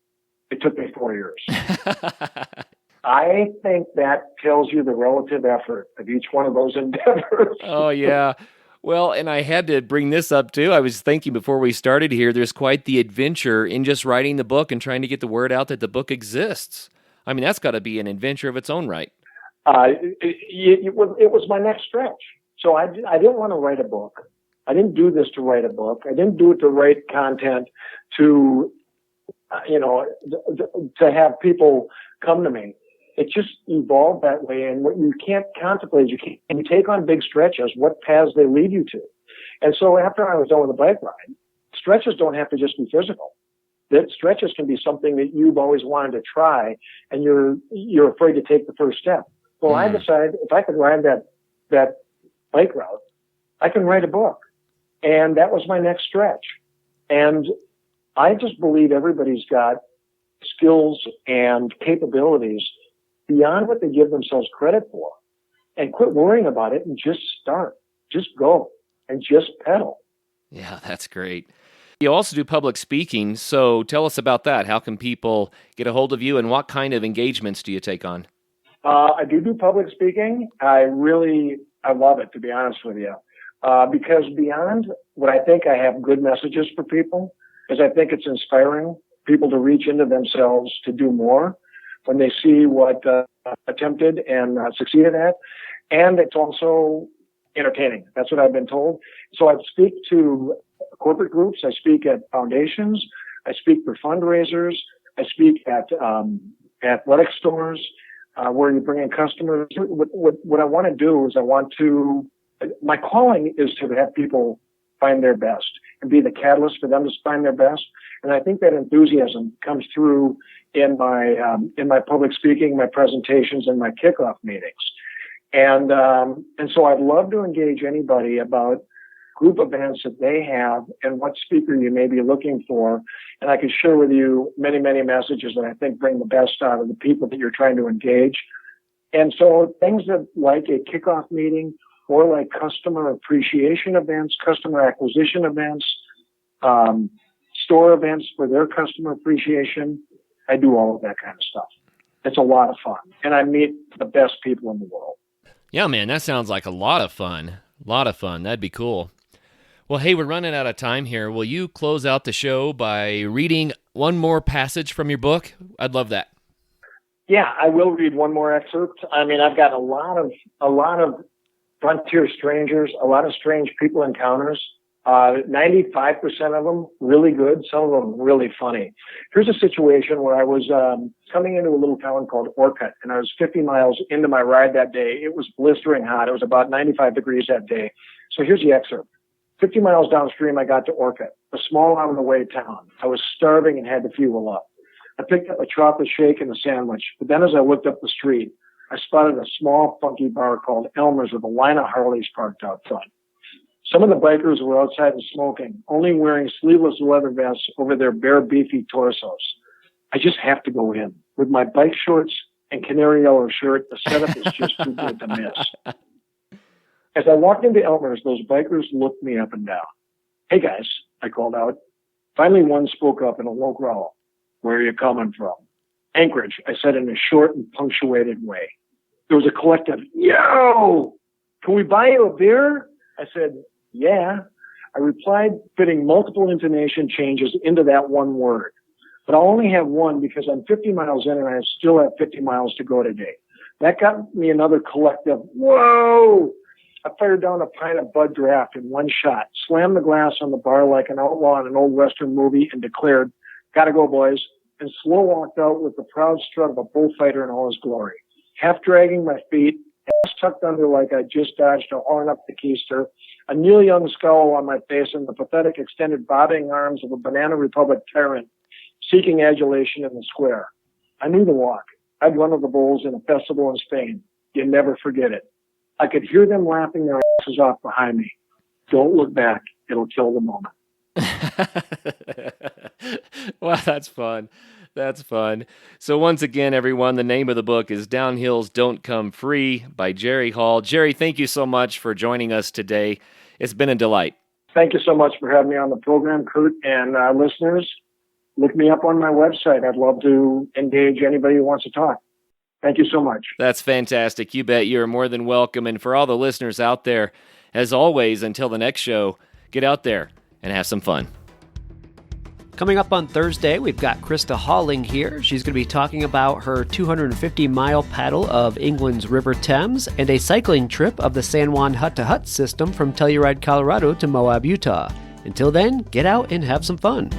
It took me 4 years. I think that tells you the relative effort of each one of those endeavors. Oh, yeah. Well, and I had to bring this up, too. I was thinking before we started here, there's quite the adventure in just writing the book and trying to get the word out that the book exists. I mean, that's got to be an adventure of its own right. It was my next stretch. So I didn't want to write a book. I didn't do this to write a book. I didn't do it to write content to have people come to me. it just evolved that way. And what you can't contemplate, you take on big stretches, what paths they lead you to. And so after I was done with the bike ride, stretches don't have to just be physical. That stretches can be something that you've always wanted to try, and you're afraid to take the first step. Well, I decided if I could ride that bike route, I can write a book. And that was my next stretch. And I just believe everybody's got skills and capabilities beyond what they give themselves credit for. And quit worrying about it and just start. Just go and just pedal. Yeah, that's great. You also do public speaking, so tell us about that. How can people get a hold of you, and what kind of engagements do you take on? I do public speaking. I love it, to be honest with you, because beyond what I think I have good messages for people, is I think it's inspiring people to reach into themselves to do more when they see what attempted and succeeded at, and it's also entertaining. That's what I've been told. So I speak to corporate groups. I speak at foundations. I speak for fundraisers. I speak at athletic stores where you bring in customers. What I want to do is my calling is to have people find their best and be the catalyst for them to find their best. And I think that enthusiasm comes through in my public speaking, my presentations, and my kickoff meetings. And so I'd love to engage anybody about group events that they have and what speaker you may be looking for. And I can share with you many, many messages that I think bring the best out of the people that you're trying to engage. And so things that like a kickoff meeting or like customer appreciation events, customer acquisition events, store events for their customer appreciation, I do all of that kind of stuff. It's a lot of fun. And I meet the best people in the world. Yeah, man, that sounds like a lot of fun. A lot of fun. That'd be cool. Well, hey, we're running out of time here. Will you close out the show by reading one more passage from your book? I'd love that. Yeah, I will read one more excerpt. I mean, I've got a lot of frontier strangers, a lot of strange people encounters. 95% of them really good, some of them really funny. Here's a situation where I was coming into a little town called Orcutt, and I was 50 miles into my ride that day. It was blistering hot. It was about 95 degrees that day. So here's the excerpt. 50 miles downstream, I got to Orcutt, a small out-of-the-way town. I was starving and had to fuel up. I picked up a chocolate shake and a sandwich, but then as I looked up the street, I spotted a small, funky bar called Elmer's with a line of Harleys parked out front. Some of the bikers were outside and smoking, only wearing sleeveless leather vests over their bare, beefy torsos. I just have to go in. With my bike shorts and canary yellow shirt, the setup is just too good to miss. As I walked into Elmer's, those bikers looked me up and down. Hey, guys, I called out. Finally, one spoke up in a low growl. Where are you coming from? Anchorage, I said in a short and punctuated way. There was a collective, yo! Can we buy you a beer? I said, yeah. I replied, fitting multiple intonation changes into that one word. But I'll only have one because I'm 50 miles in and I still have 50 miles to go today. That got me another collective, whoa! I fired down a pint of Bud Draft in one shot, slammed the glass on the bar like an outlaw in an old Western movie, and declared, gotta go, boys, and slow walked out with the proud strut of a bullfighter in all his glory, half dragging my feet, ass tucked under like I just dodged a horn up the keister, a Neil Young scowl on my face, and the pathetic extended bobbing arms of a Banana Republic tyrant seeking adulation in the square. I knew the walk. I'd run with the bulls in a festival in Spain. You'd never forget it. I could hear them laughing their asses off behind me. Don't look back. It'll kill the moment. Wow, that's fun. That's fun. So once again, everyone, the name of the book is Downhills Don't Come Free by Jerry Holl. Jerry, thank you so much for joining us today. It's been a delight. Thank you so much for having me on the program, Kurt. And listeners, look me up on my website. I'd love to engage anybody who wants to talk. Thank you so much. That's fantastic. You bet. You're more than welcome. And for all the listeners out there, as always, until the next show, get out there and have some fun. Coming up on Thursday, we've got Krista Halling here. She's going to be talking about her 250-mile paddle of England's River Thames and a cycling trip of the San Juan Hut-to-Hut system from Telluride, Colorado to Moab, Utah. Until then, get out and have some fun.